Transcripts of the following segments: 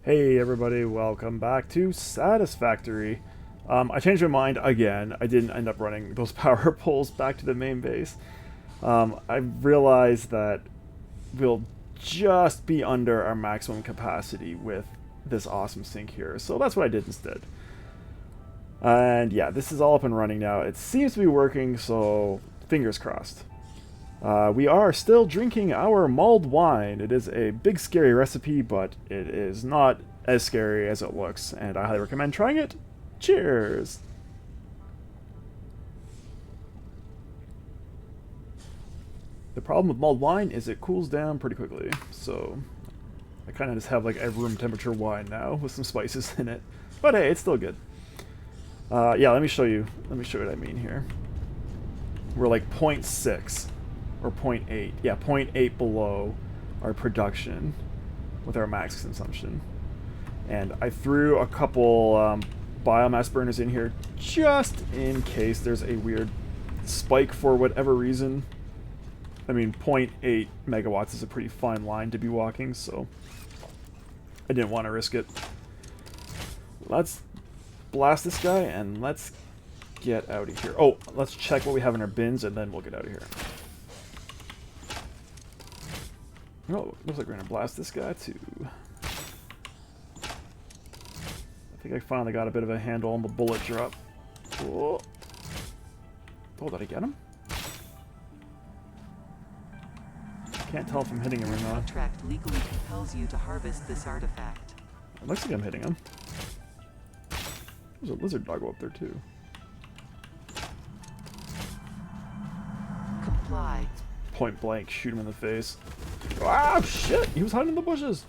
Hey everybody, welcome back to Satisfactory. I changed my mind again. I didn't end up running those power poles back to the main base. I realized that we'll just be under our maximum capacity with this awesome sink here, so that's what I did instead. And yeah, this is all up and running now. It seems to be working, so fingers crossed. We are still drinking our mulled wine. It is a big scary recipe, but it is not as scary as it looks, and I highly recommend trying it. Cheers! The problem with mulled wine is it cools down pretty quickly, so I kind of just have like a room temperature wine now with some spices in it. But hey, it's still good. Yeah, let me show you. Let me show you what I mean here. We're like 0.6. Or 0.8. Yeah, 0.8 below our production with our max consumption. And I threw a couple biomass burners in here just in case there's a weird spike for whatever reason. I mean, 0.8 megawatts is a pretty fine line to be walking, so I didn't want to risk it. Let's blast this guy and let's get out of here. Oh, let's check what we have in our bins and then we'll get out of here. Oh, looks like we're gonna blast this guy too. I think I finally got a bit of a handle on the bullet drop. Oh, did I get him? Can't tell if I'm hitting him or not. Contract legally compels you to harvest this artifact. It looks like I'm hitting him. There's a lizard doggo up there too. Comply. Point blank, shoot him in the face. Ah, shit! He was hiding in the bushes!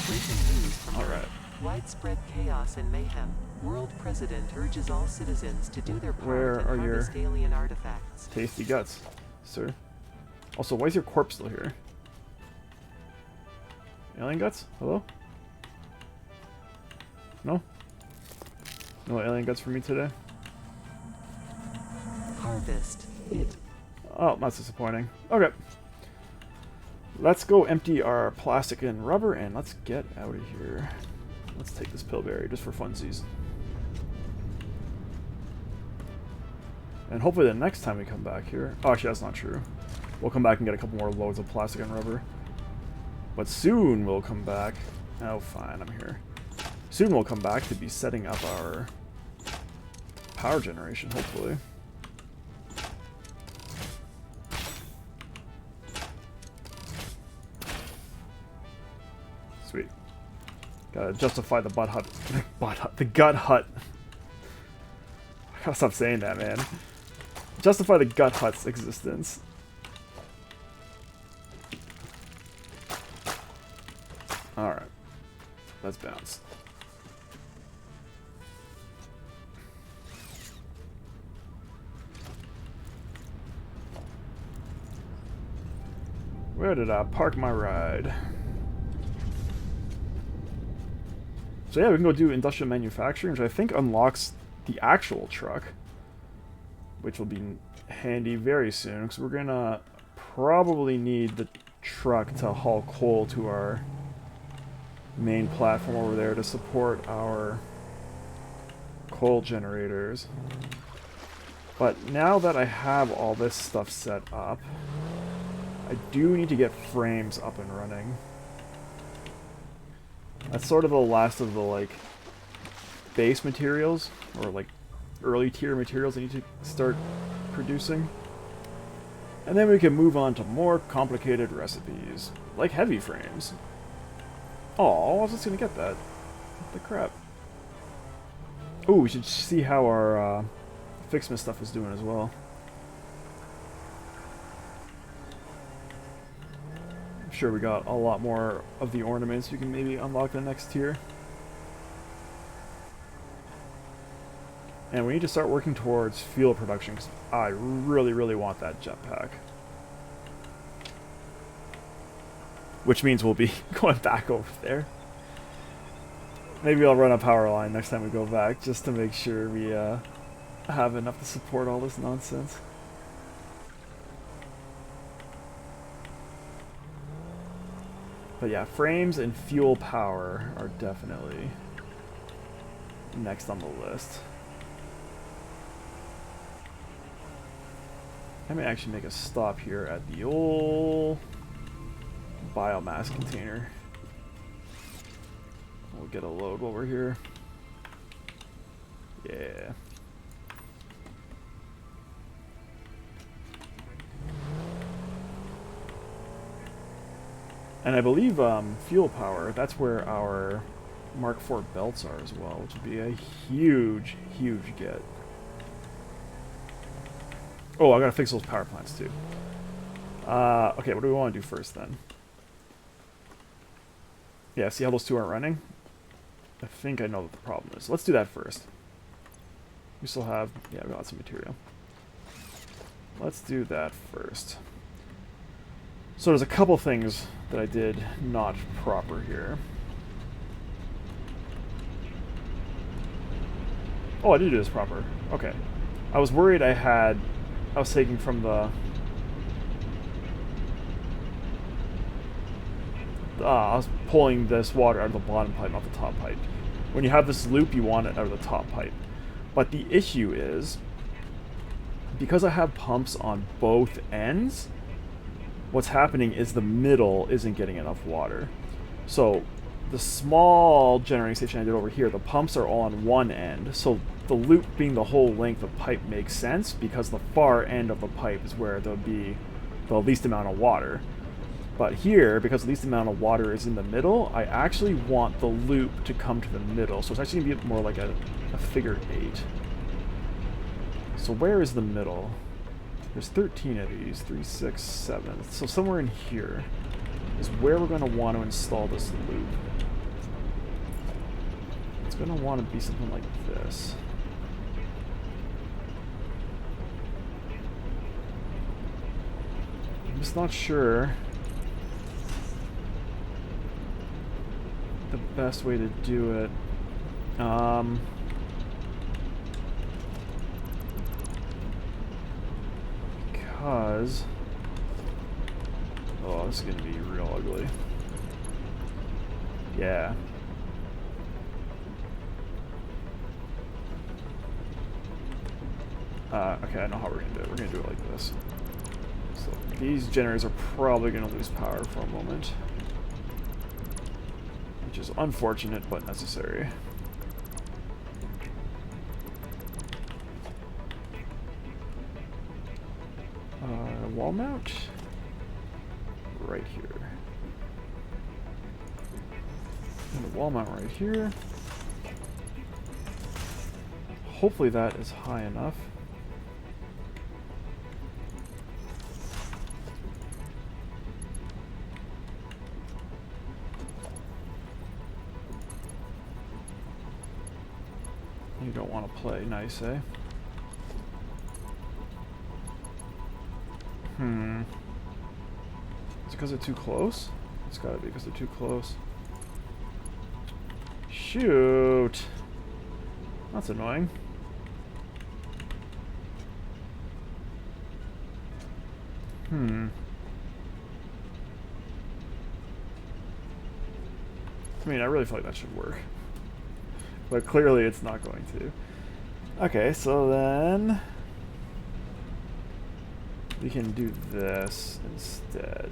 Recent news from Alright. widespread chaos and mayhem. World President urges all citizens to do their part Where and are harvest your alien artifacts. tasty guts, sir? Also, why is your corpse still here? Alien guts? Hello? No? No alien guts for me today? Harvest it. Oh, that's disappointing. Okay. Let's go empty our plastic and rubber and let's get out of here. Let's take this pillberry just for funsies. And hopefully the next time we come back here... Oh, actually, that's not true. We'll come back and get a couple more loads of plastic and rubber. But soon we'll come back... Oh, fine, I'm here. Soon we'll come back to be setting up our power generation, hopefully. Sweet. Gotta justify the butt hut. The gut hut. I gotta stop saying that, man. Justify the gut hut's existence. Alright. Let's bounce. Where did I park my ride? So yeah, we can go do industrial manufacturing, which I think unlocks the actual truck. Which will be handy very soon, because we're gonna probably need the truck to haul coal to our main platform over there to support our coal generators. But now that I have all this stuff set up, I do need to get frames up and running. That's sort of the last of the, like, base materials, or, like, early tier materials I need to start producing. And then we can move on to more complicated recipes, like heavy frames. Oh, I was just gonna get that. What the crap? Oh, we should see how our Fixmas stuff is doing as well. I'm sure we got a lot more of the ornaments. We can maybe unlock the next tier. And we need to start working towards fuel production, because I really, really want that jetpack. Which means we'll be going back over there. Maybe I'll run a power line next time we go back, just to make sure we have enough to support all this nonsense. But yeah, frames and fuel power are definitely next on the list. I may actually make a stop here at the old biomass container. We'll get a load while we're here. Yeah. And I believe fuel power, that's where our Mark IV belts are as well, which would be a huge, huge get. Oh, I gotta fix those power plants too. Okay, what do we want to do first then? Yeah, see how those two aren't running? I think I know what the problem is. Let's do that first. We still have... yeah, we got some material. Let's do that first. So there's a couple things that I did not proper here. Oh, I did do this proper. Okay. I was worried I was taking from the... I was pulling this water out of the bottom pipe, not the top pipe. When you have this loop, you want it out of the top pipe. But the issue is, because I have pumps on both ends, what's happening is the middle isn't getting enough water. So the small generating station I did over here, the pumps are all on one end. So the loop being the whole length of pipe makes sense because the far end of the pipe is where there'll be the least amount of water. But here, because the least amount of water is in the middle, I actually want the loop to come to the middle. So it's actually going to be more like a figure 8. So where is the middle? There's 13 of these. 3, 6, 7. So somewhere in here is where we're going to want to install this loop. It's going to want to be something like this. I'm just not sure the best way to do it. Because... oh, this is going to be real ugly. Yeah. Okay, I know how we're going to do it. We're going to do it like this. So these generators are probably going to lose power for a moment. Which is unfortunate, but necessary. Wall mount? Right here. And a wall mount right here. Hopefully that is high enough. You don't want to play nice, eh? Is it because they're too close? It's gotta be because they're too close. Shoot! That's annoying. I mean, I really feel like that should work. But clearly it's not going to. Okay, so then... we can do this instead.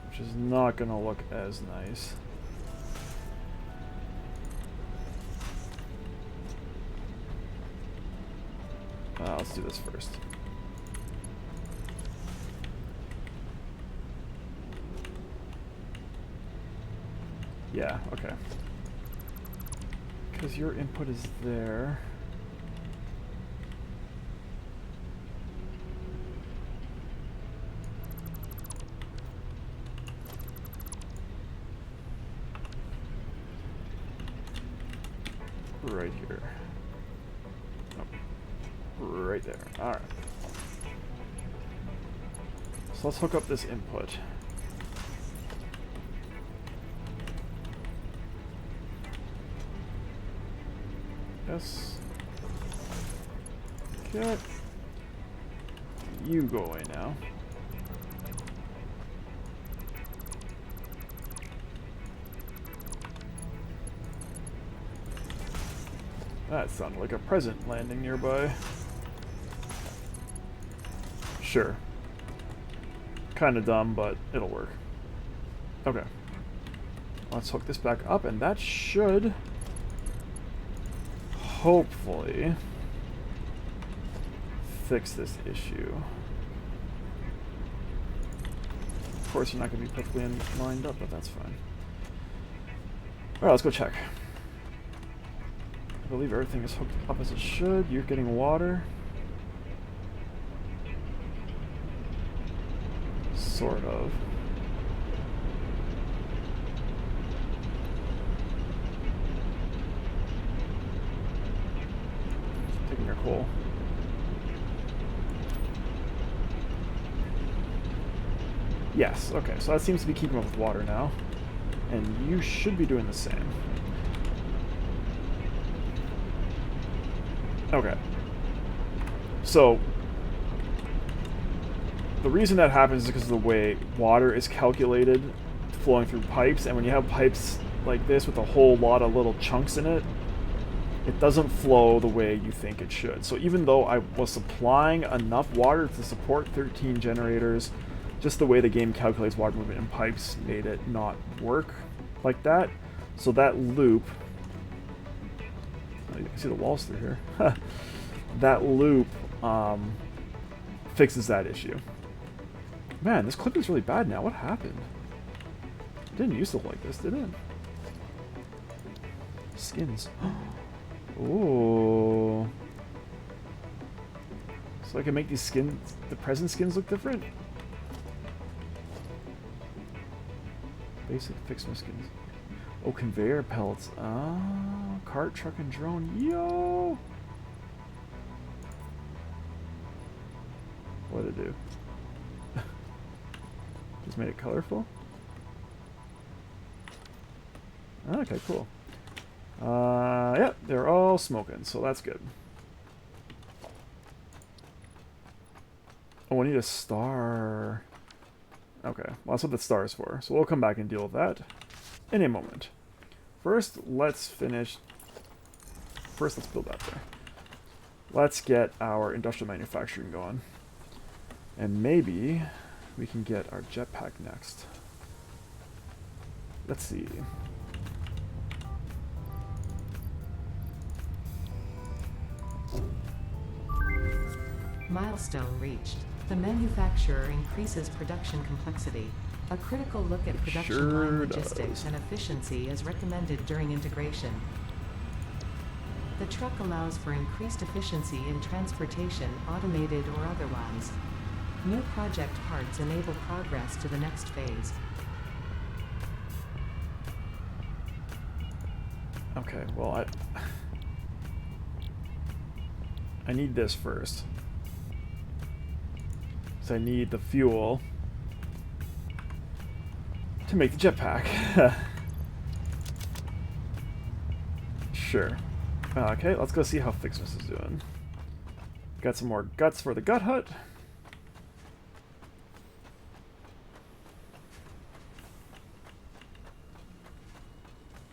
Which is not going to look as nice. Let's do this first. Yeah, okay. Because your input is there. Right here. Oh, right there. Alright. So let's hook up this input. Yes. Okay. you go away now. That sounded like a present landing nearby. Sure. Kinda dumb, but it'll work. Okay. Let's hook this back up, and that should hopefully fix this issue. Of course, you're not going to be perfectly lined up, but that's fine. Alright, let's go check. I believe everything is hooked up as it should. You're getting water. Sort of. Taking your coal. Yes, okay, so that seems to be keeping up with water now. And you should be doing the same. Okay. So, the reason that happens is because of the way water is calculated flowing through pipes, and when you have pipes like this with a whole lot of little chunks in it, it doesn't flow the way you think it should. So even though I was supplying enough water to support 13 generators, just the way the game calculates water movement in pipes made it not work like that. So that loop, oh, you can see the walls through here. That loop fixes that issue. Man, this clip is really bad now. What happened? It didn't used to look like this, did it? Skins. Ooh. So I can make these skins, the present skins, look different? Basic fixed skins. Oh, conveyor pellets. Oh, cart, truck, and drone. Yo! What did it do? Just made it colorful? Okay, cool. Yeah, they're all smoking, so that's good. Oh, I need a star. Okay, well, that's what the star is for. So we'll come back and deal with that in a moment. First, let's finish... First, let's build that there. Let's get our industrial manufacturing going. And maybe we can get our jetpack next. Let's see. Milestone reached. The manufacturer increases production complexity. A critical look at production line logistics and efficiency is recommended during integration. The truck allows for increased efficiency in transportation, automated or otherwise. New project parts enable progress to the next phase. Okay, well, I need this first. So I need the fuel to make the jetpack. Sure. Okay, let's go see how Fixmas is doing. Got some more guts for the gut hut.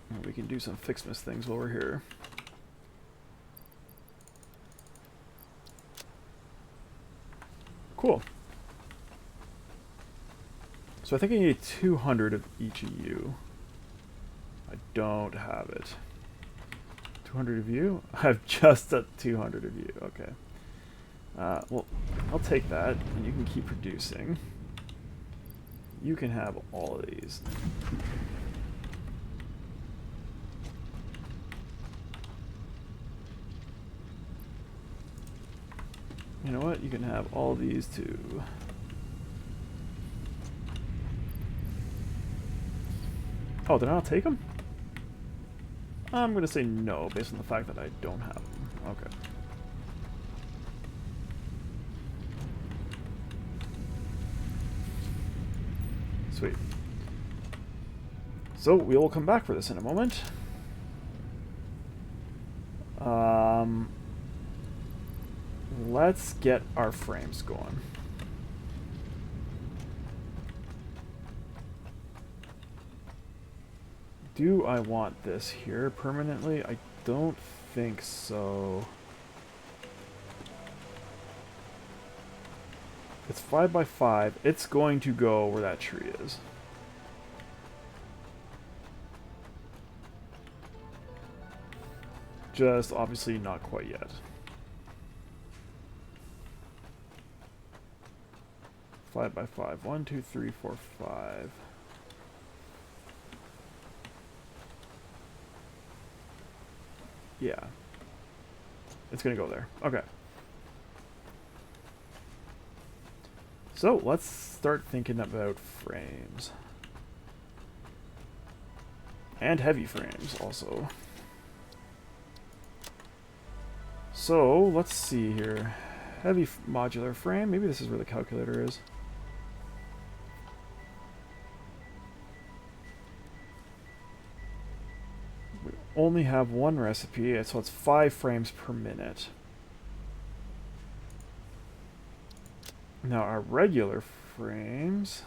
And we can do some Fixmas things while we're here. Cool. So I think I need 200 of each of you. I don't have it. 200 of you? I have just a 200 of you. Okay. Well, I'll take that, and you can keep producing. You can have all of these. You know what? You can have all of these too. Oh, did I not take them? I'm going to say no, based on the fact that I don't have them. Okay. Sweet. So, we will come back for this in a moment. Let's get our frames going. Do I want this here permanently? I don't think so. It's 5 by 5. It's going to go where that tree is. Just obviously not quite yet. 5 by 5. 1, 2, 3, 4, 5. Yeah. It's gonna go there. Okay. So let's start thinking about frames. And heavy frames also. So let's see here. Heavy modular frame. Maybe this is where the calculator is. We only have one recipe, so it's 5 frames per minute. Now our regular frames.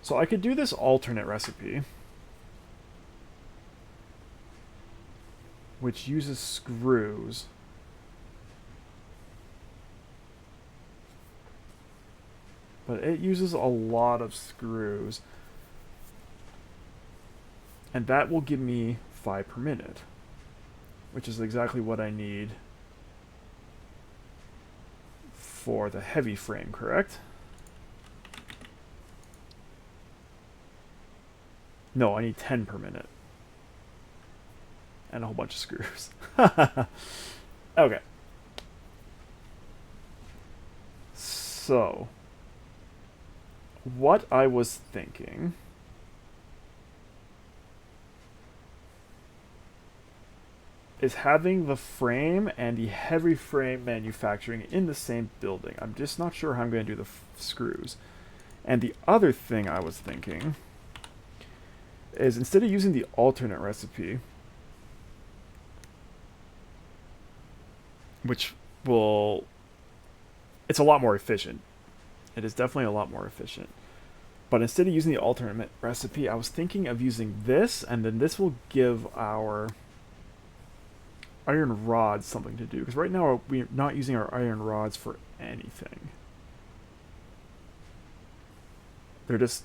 So I could do this alternate recipe, which uses screws. But it uses a lot of screws. And that will give me 5 per minute, which is exactly what I need for the heavy frame, correct? No, I need 10 per minute. And a whole bunch of screws. Okay. So, what I was thinking is having the frame and the heavy frame manufacturing in the same building. I'm just not sure how I'm going to do the screws. And the other thing I was thinking is instead of using the alternate recipe, which will... It's a lot more efficient. It is definitely a lot more efficient. But instead of using the alternate recipe, I was thinking of using this, and then this will give our iron rods something to do. Because right now we're not using our iron rods for anything. They're just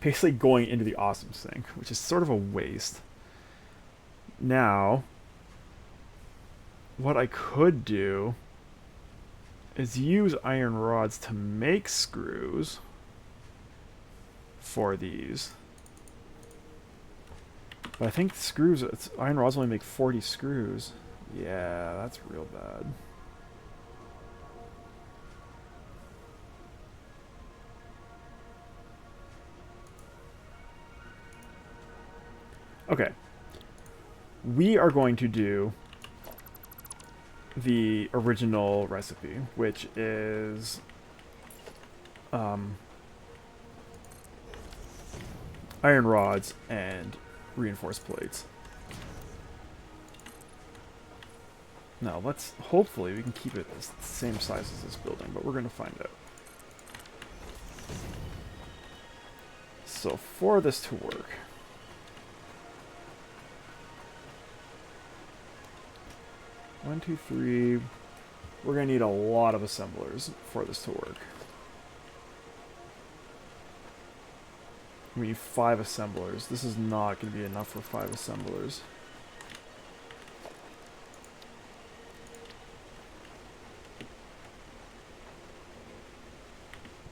basically going into the awesome sink, which is sort of a waste. Now, what I could do is use iron rods to make screws for these. But I think screws, iron rods only make 40 screws. Yeah, that's real bad. Okay. We are going to do the original recipe, which is iron rods and reinforced plates. Now let's, hopefully we can keep it the same size as this building, but we're going to find out. So for this to work, one, two, three, we're going to need a lot of assemblers for this to work. We need 5 assemblers. This is not going to be enough for 5 assemblers.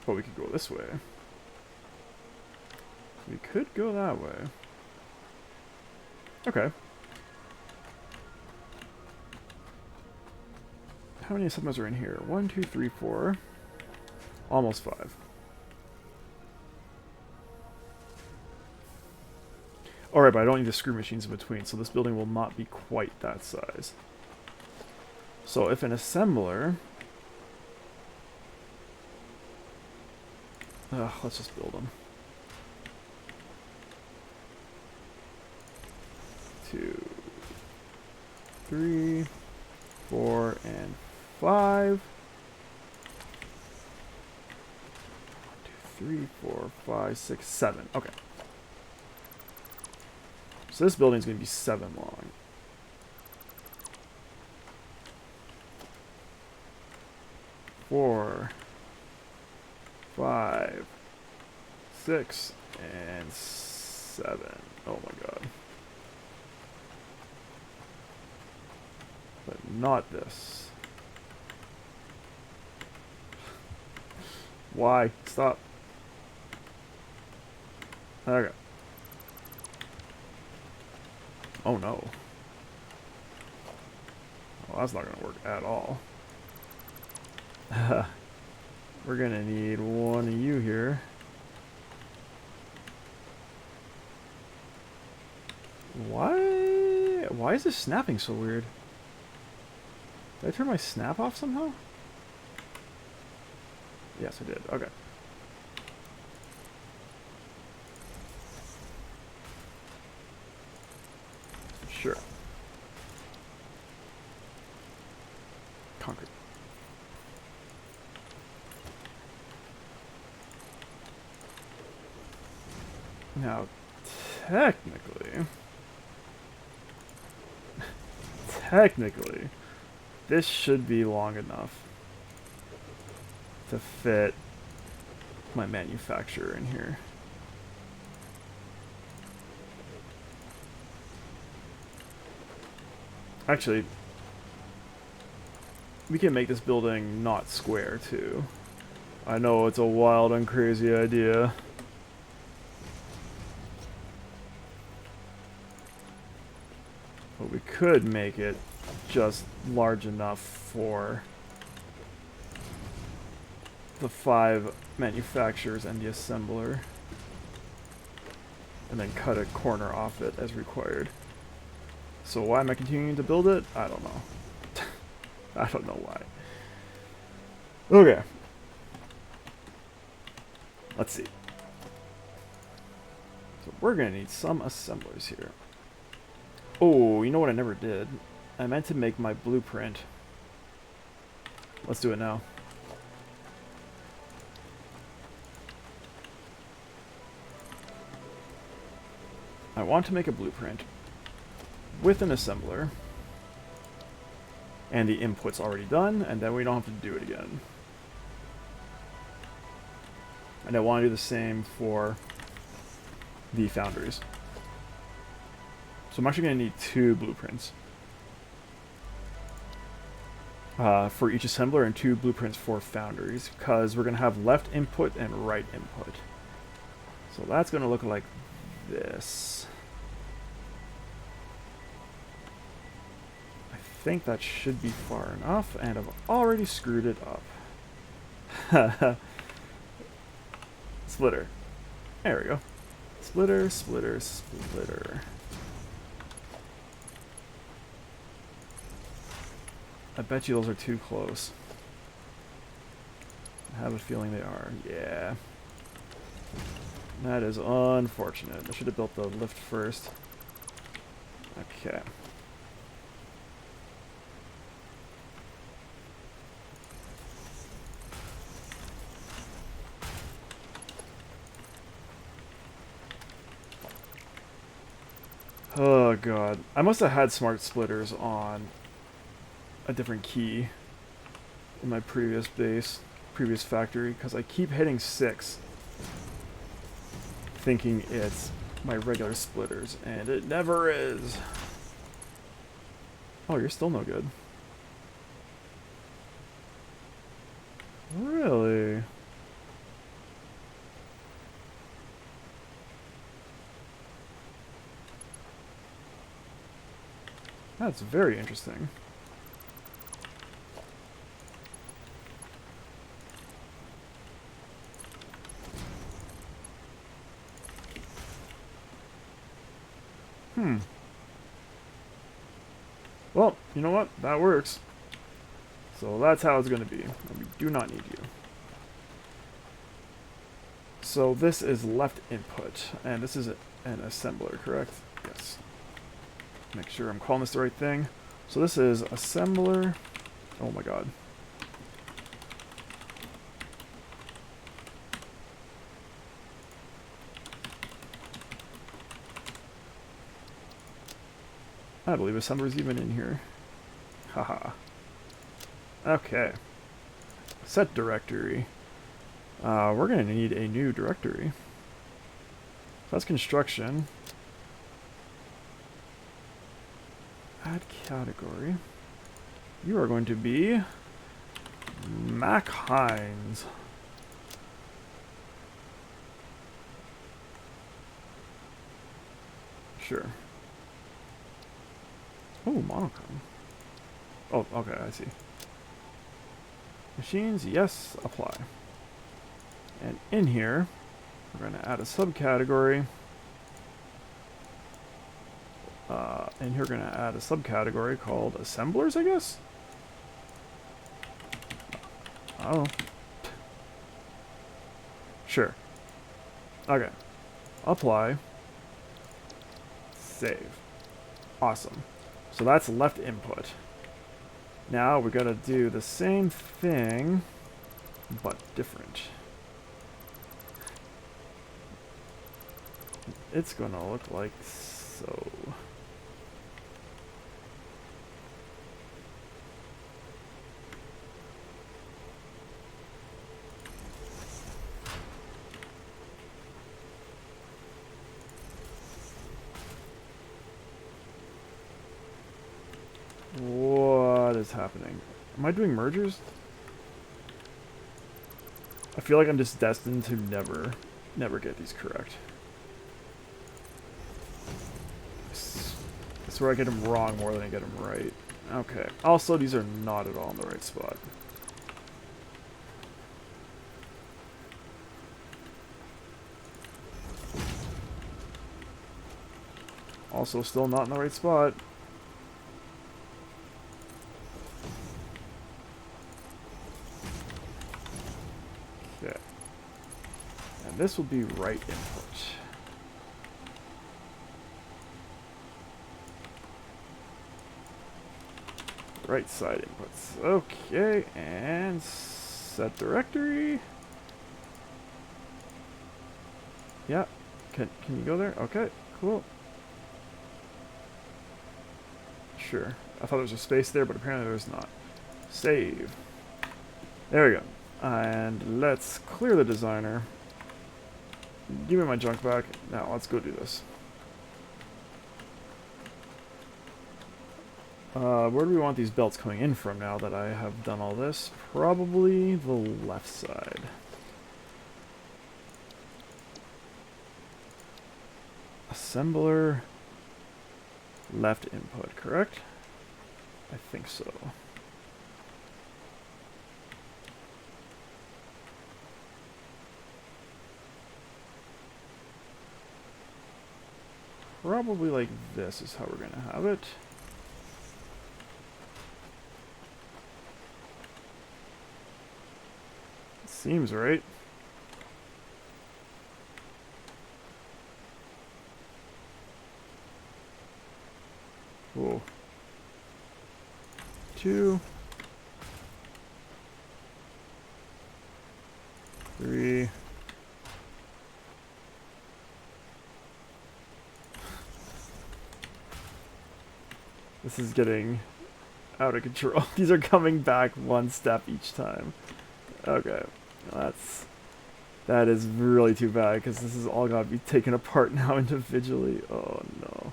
But we could go this way. We could go that way. Okay. How many assemblers are in here? 1, 2, 3, 4. Almost 5. Alright, but I don't need the screw machines in between, so this building will not be quite that size. So if an assembler... let's just build them. 2, 3, 4, and 5. 1, 2, 3, 4, 5, 6, 7. Okay. So this building's going to be 7 long. Four, 5, 6, and 7. Oh my god. But not this. Why? Stop. Okay. Oh no. Well, that's not going to work at all. We're going to need one of you here. Why is this snapping so weird? Did I turn my snap off somehow? Yes, I did. Okay. Sure. Concrete. Now, technically, this should be long enough to fit my manufacturer in here. Actually, we can make this building not square too. I know it's a wild and crazy idea. But we could make it just large enough for the 5 manufacturers and the assembler. And then cut a corner off it as required. So why am I continuing to build it? I don't know. I don't know why. Okay. Let's see. So we're going to need some assemblers here. Oh, you know what I never did? I meant to make my blueprint. Let's do it now. I want to make a blueprint with an assembler. And the input's already done, and then we don't have to do it again. And I want to do the same for the foundries. So I'm actually going to need 2 blueprints for each assembler and 2 blueprints for foundries, because we're going to have left input and right input. So that's going to look like this. I think that should be far enough, and I've already screwed it up. Splitter. There we go. Splitter, splitter, splitter. I bet you those are too close. I have a feeling they are. Yeah. That is unfortunate. I should have built the lift first. Okay. Oh god. I must have had smart splitters on a different key in my previous factory, because I keep hitting 6 thinking it's my regular splitters, and it never is. Oh, you're still no good. Really? That's very interesting. Well, you know what? That works. So that's how it's going to be. And we do not need you. So this is left input, and this is an assembler, correct? Yes. Make sure I'm calling this the right thing. So this is assembler. Oh my god. I believe assembler's even in here. Haha. Okay. Set directory. We're going to need a new directory. So that's construction. Add category. You are going to be Mac Hines. Sure. Oh, monochrome. Oh, okay, I see. Machines, yes, apply. And in here, we're going to add a subcategory. And here we're going to add a subcategory called assemblers, I guess? I don't know. Sure. Okay. Apply. Save. Awesome. So that's left input. Now we're going to do the same thing, but different. It's going to look like so. What is happening? Am I doing mergers? I feel like I'm just destined to never get these correct. I swear I get them wrong more than I get them right. Okay. Also, these are not at all in the right spot. Also, still not in the right spot. Okay. And this will be right input. Right side inputs. Okay, and set directory. Yeah. Can you go there? Okay, cool. Sure. I thought there was a space there, but apparently there's not. Save. There we go. And let's clear the designer. Give me my junk back. Now let's go do this. Where do we want these belts coming in from now that I have done all this? Probably the left side. Assembler, left input, correct? I think so. Probably like this is how we're going to have it. Seems right. Cool. 2, 3. This is getting out of control. These are coming back one step each time. Okay. That is really too bad because this is all got to be taken apart now individually. Oh no.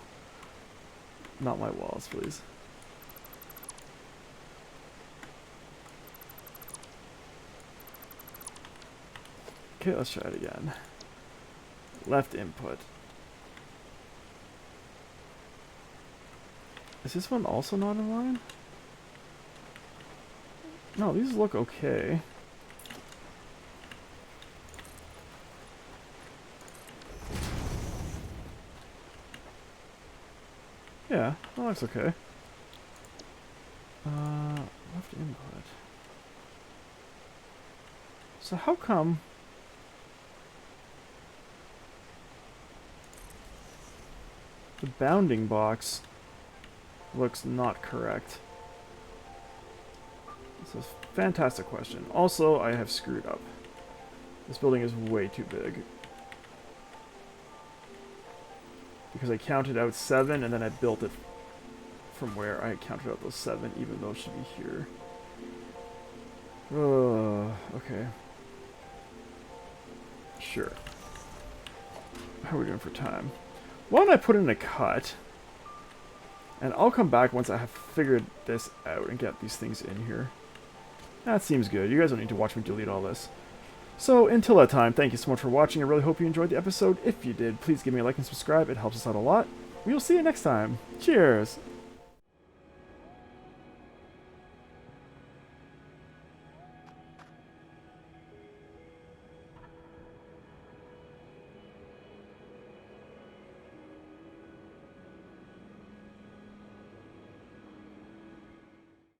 Not my walls, please. Okay, let's try it again. Left input. Is this one also not in line? No, these look okay. Yeah, that looks okay. Left input. So how come the bounding box looks not correct? It's a fantastic question. Also, I have screwed up. This building is way too big. Because I counted out 7 and then I built it from where I counted out those 7, even though it should be here. Okay. Sure. How are we doing for time? Why don't I put in a cut? And I'll come back once I have figured this out and get these things in here. That seems good. You guys don't need to watch me delete all this. So, until that time, thank you so much for watching. I really hope you enjoyed the episode. If you did, please give me a like and subscribe. It helps us out a lot. We will see you next time. Cheers!